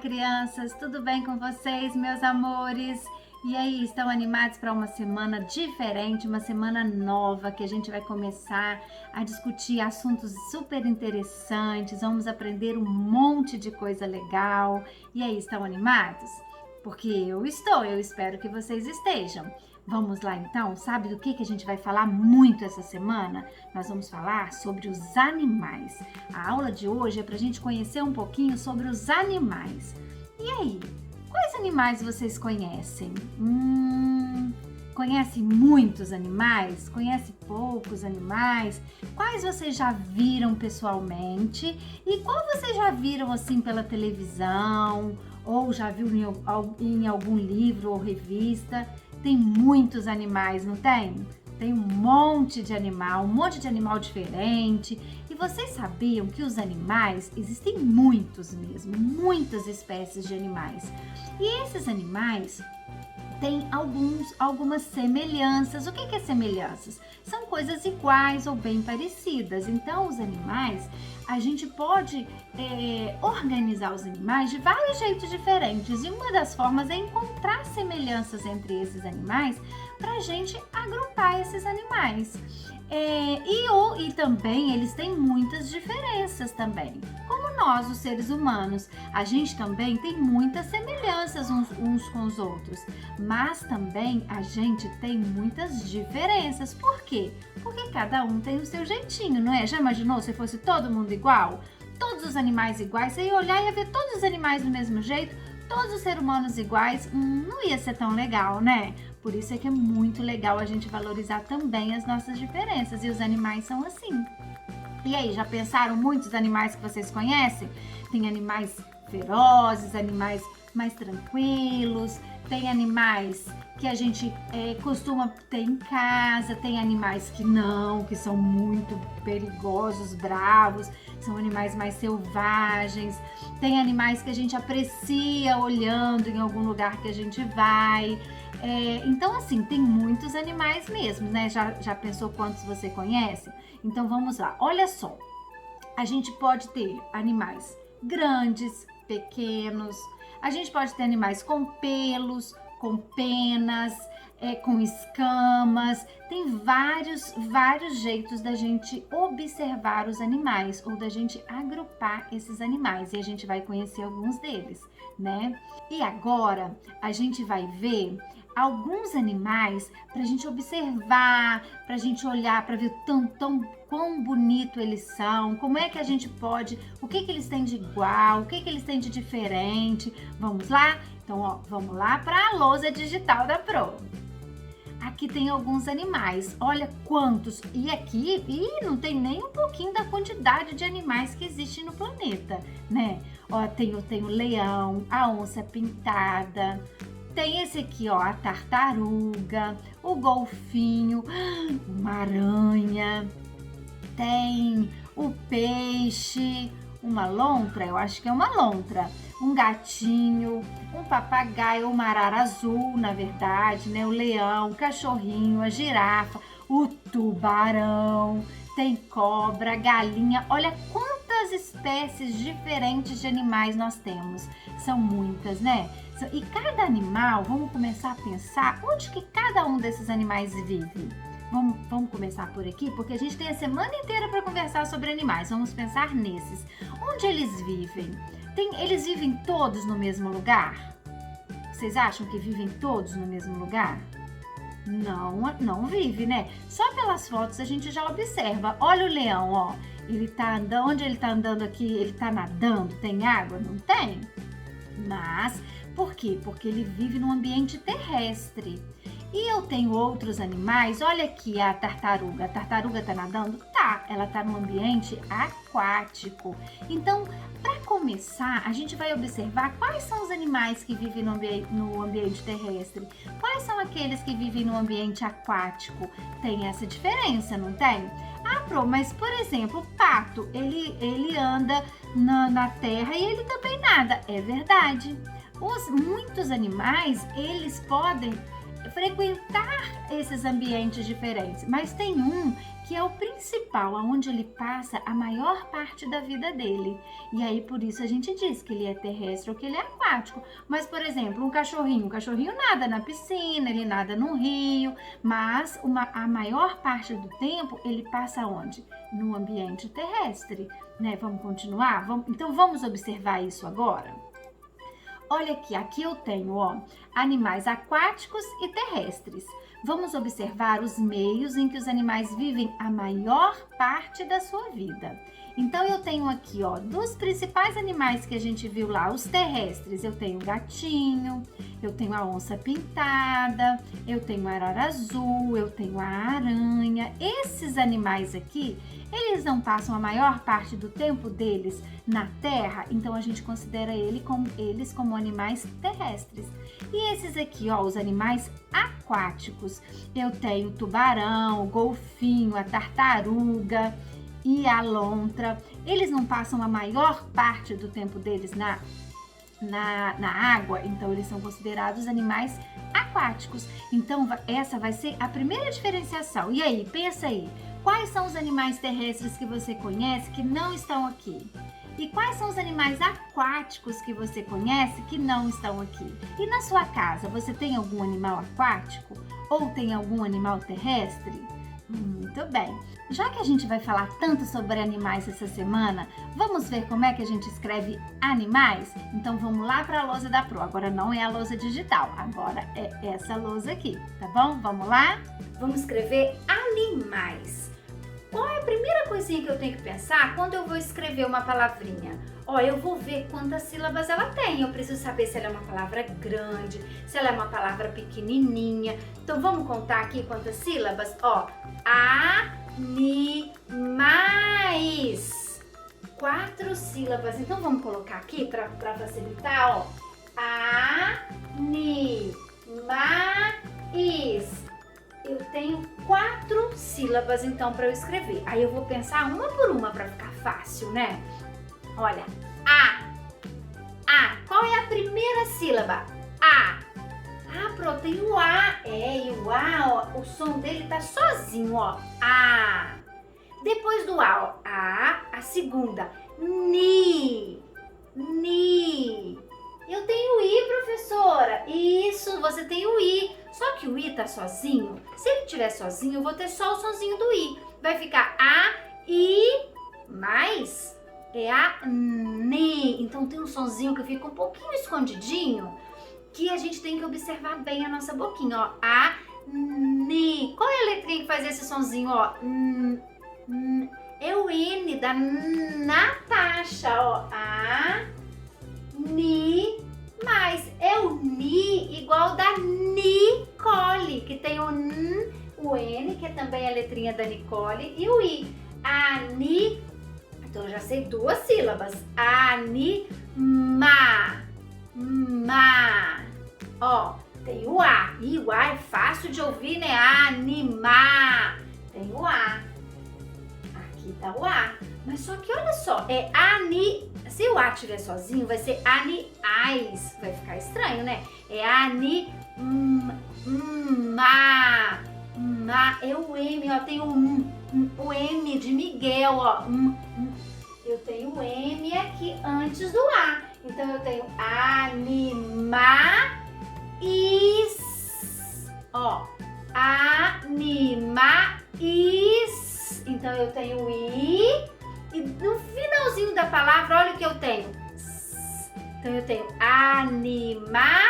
crianças! Tudo bem com vocês, meus amores? E aí, estão animados para uma semana diferente, uma semana nova, que a gente vai começar a discutir assuntos super interessantes, vamos aprender um monte de coisa legal. E aí, estão animados? Porque eu estou, eu espero que vocês estejam. Vamos lá então, sabe do que a gente vai falar muito essa semana? Nós vamos falar sobre os animais. A aula de hoje é para a gente conhecer um pouquinho sobre os animais. E aí, quais animais vocês conhecem? Conhece muitos animais? Conhece poucos animais? Quais vocês já viram pessoalmente? E qual vocês já viram assim pela televisão? Ou já viu em algum livro ou revista? Tem muitos animais, não tem? Tem um monte de animal diferente. E vocês sabiam que os animais, existem muitos mesmo, muitas espécies de animais. E esses animais têm algumas semelhanças. O que é semelhanças? São coisas iguais ou bem parecidas. Então, os animais, a gente pode organizar os animais de vários jeitos diferentes. E uma das formas é encontrar semelhanças entre esses animais para a gente agrupar esses animais. E também eles têm muitas diferenças também. Como nós, os seres humanos, a gente também tem muitas semelhanças uns com os outros, mas também a gente tem muitas diferenças. Por quê? Porque cada um tem o seu jeitinho, não é? Já imaginou se fosse todo mundo igual? Todos os animais iguais, você ia olhar e ia ver todos os animais do mesmo jeito, todos os seres humanos iguais, não ia ser tão legal, né? Por isso é que é muito legal a gente valorizar também as nossas diferenças, e os animais são assim. E aí, já pensaram muitos animais que vocês conhecem? Tem animais ferozes, animais mais tranquilos, tem animais que a gente costuma ter em casa, tem animais que não, que são muito perigosos, bravos, são animais mais selvagens, tem animais que a gente aprecia olhando em algum lugar que a gente vai. Então, assim, tem muitos animais mesmo, né? Já pensou quantos você conhece? Então, vamos lá. Olha só, a gente pode ter animais grandes, pequenos, a gente pode ter animais com pelos, com penas, com escamas. Tem vários jeitos da gente observar os animais ou da gente agrupar esses animais, e a gente vai conhecer alguns deles, né? E agora a gente vai ver alguns animais para a gente observar, para a gente olhar, para ver quão bonito eles são, como é que a gente pode, o que eles têm de igual, o que eles têm de diferente. Vamos lá? Então, ó, vamos lá para a lousa digital da Pro. Aqui tem alguns animais, olha quantos, e aqui não tem nem um pouquinho da quantidade de animais que existe no planeta, né? Ó, tem o leão, a onça pintada, tem esse aqui, ó, a tartaruga, o golfinho, uma aranha, tem o peixe, uma lontra, eu acho que é uma lontra, um gatinho, um papagaio, uma arara azul, na verdade, né? O leão, o cachorrinho, a girafa, o tubarão, tem cobra, galinha. Olha quantas espécies diferentes de animais nós temos. São muitas, né? E cada animal, vamos começar a pensar onde que cada um desses animais vive. Vamos começar por aqui, porque a gente tem a semana inteira para conversar sobre animais. Vamos pensar nesses. Onde eles vivem? Eles vivem todos no mesmo lugar? Vocês acham que vivem todos no mesmo lugar? Não vive, né? Só pelas fotos a gente já observa. Olha o leão, ó. Ele tá andando, onde ele tá andando aqui? Ele tá nadando? Tem água? Não tem? Mas, por quê? Porque ele vive num ambiente terrestre. E eu tenho outros animais, olha aqui a tartaruga. A tartaruga tá nadando? Tá, ela tá num ambiente aquático. Então, para começar, a gente vai observar quais são os animais que vivem no ambiente terrestre. Quais são aqueles que vivem no ambiente aquático? Tem essa diferença, não tem? Ah, Pro, mas por exemplo, o pato, ele anda na terra e ele também nada. É verdade. Muitos animais, eles podem frequentar esses ambientes diferentes, mas tem um que é o principal, onde ele passa a maior parte da vida dele. E aí, por isso a gente diz que ele é terrestre ou que ele é aquático. Mas, por exemplo, um cachorrinho nada na piscina, ele nada no rio, mas a maior parte do tempo ele passa onde? No ambiente terrestre, né? Vamos continuar? Então, vamos observar isso agora? Olha aqui eu tenho, animais aquáticos e terrestres. Vamos observar os meios em que os animais vivem a maior parte da sua vida. Então, eu tenho aqui, dos principais animais que a gente viu lá, os terrestres, eu tenho o gatinho, eu tenho a onça pintada, eu tenho a arara azul, eu tenho a aranha. Esses animais aqui, eles não passam a maior parte do tempo deles na terra, então a gente considera eles como animais terrestres. E esses aqui, os animais aquáticos, eu tenho o tubarão, o golfinho, a tartaruga e a lontra. Eles não passam a maior parte do tempo deles na água, então eles são considerados animais aquáticos. Então essa vai ser a primeira diferenciação. E aí, pensa aí, quais são os animais terrestres que você conhece que não estão aqui? E quais são os animais aquáticos que você conhece que não estão aqui? E na sua casa, você tem algum animal aquático? Ou tem algum animal terrestre? Muito bem. Já que a gente vai falar tanto sobre animais essa semana, vamos ver como é que a gente escreve animais? Então vamos lá para a lousa da Pro. Agora não é a lousa digital, agora é essa lousa aqui, tá bom? Vamos lá? Vamos escrever animais. Qual é a primeira coisinha que eu tenho que pensar quando eu vou escrever uma palavrinha? Eu vou ver quantas sílabas ela tem. Eu preciso saber se ela é uma palavra grande, se ela é uma palavra pequenininha. Então vamos contar aqui quantas sílabas? Animais. 4 sílabas. Então vamos colocar aqui para facilitar, Animais. Eu tenho 4 sílabas, então, para eu escrever. Aí eu vou pensar uma por uma para ficar fácil, né? Olha, qual é a primeira sílaba? Pronto, tem o A. E o A, o som dele tá sozinho, A. Depois do A, a segunda, Ni. Eu tenho I, professora. Isso, você tem o I. Só que o I tá sozinho. Se ele estiver sozinho, eu vou ter só o sonzinho do I. Vai ficar A, I, mais é a Ni. Então tem um sonzinho que fica um pouquinho escondidinho, que a gente tem que observar bem a nossa boquinha, A, Ni. Qual é a letrinha que faz esse sonzinho, É o N da Natasha, A, Ni, mais é o Ni igual da Nicole, que tem o N, o N, que é também a letrinha da Nicole, e o I. Ani, então eu já sei 2 sílabas. Anima. Tem o A. E o A é fácil de ouvir, né? Animar. Tem o A. Aqui tá o A. Mas só que olha só, é ani. Se o A estiver sozinho, vai ser aniais. Vai ficar estranho, né? É anima. É o M, tem o M de Miguel, Eu tenho o M aqui antes do A. Então eu tenho animais. Animais. Então eu tenho o I. E no finalzinho da palavra, olha o que eu tenho. Então eu tenho animais.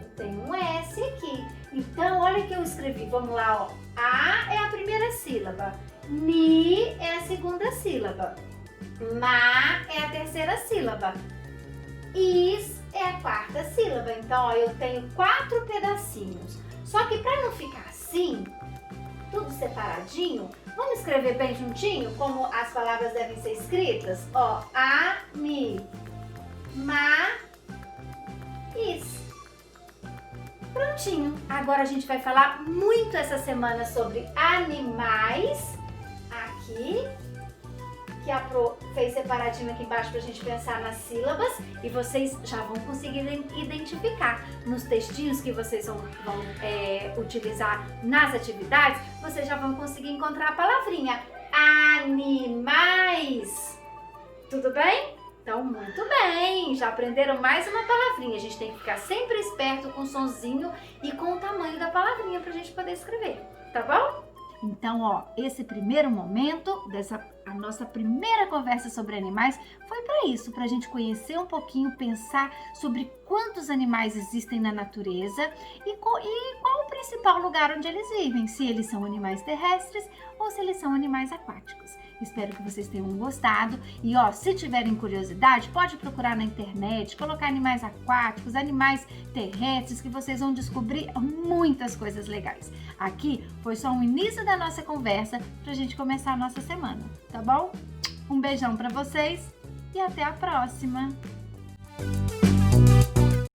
Eu tenho um S aqui. Então olha o que eu escrevi. Vamos lá, A é a primeira sílaba. Ni é a segunda sílaba. Ma é a terceira sílaba. Is é a quarta sílaba. Então, eu tenho 4 pedacinhos. Só que para não ficar assim, tudo separadinho, vamos escrever bem juntinho como as palavras devem ser escritas? Ani, ma, is. Prontinho. Agora a gente vai falar muito essa semana sobre animais. Aqui, que a Pro fez separadinho aqui embaixo pra gente pensar nas sílabas e vocês já vão conseguir identificar nos textinhos que vocês vão utilizar nas atividades, vocês já vão conseguir encontrar a palavrinha animais. Tudo bem? Então, muito bem, já aprenderam mais uma palavrinha. A gente tem que ficar sempre esperto com o sonzinho e com o tamanho da palavrinha pra gente poder escrever, tá bom? Então, ó, esse primeiro momento a nossa primeira conversa sobre animais foi para isso, para a gente conhecer um pouquinho, pensar sobre quantos animais existem na natureza e qual o principal lugar onde eles vivem, se eles são animais terrestres ou se eles são animais aquáticos. Espero que vocês tenham gostado e ó, se tiverem curiosidade, pode procurar na internet, colocar animais aquáticos, animais terrestres, que vocês vão descobrir muitas coisas legais. Aqui foi só um início da nossa conversa pra gente começar a nossa semana, tá bom? Um beijão pra vocês e até a próxima!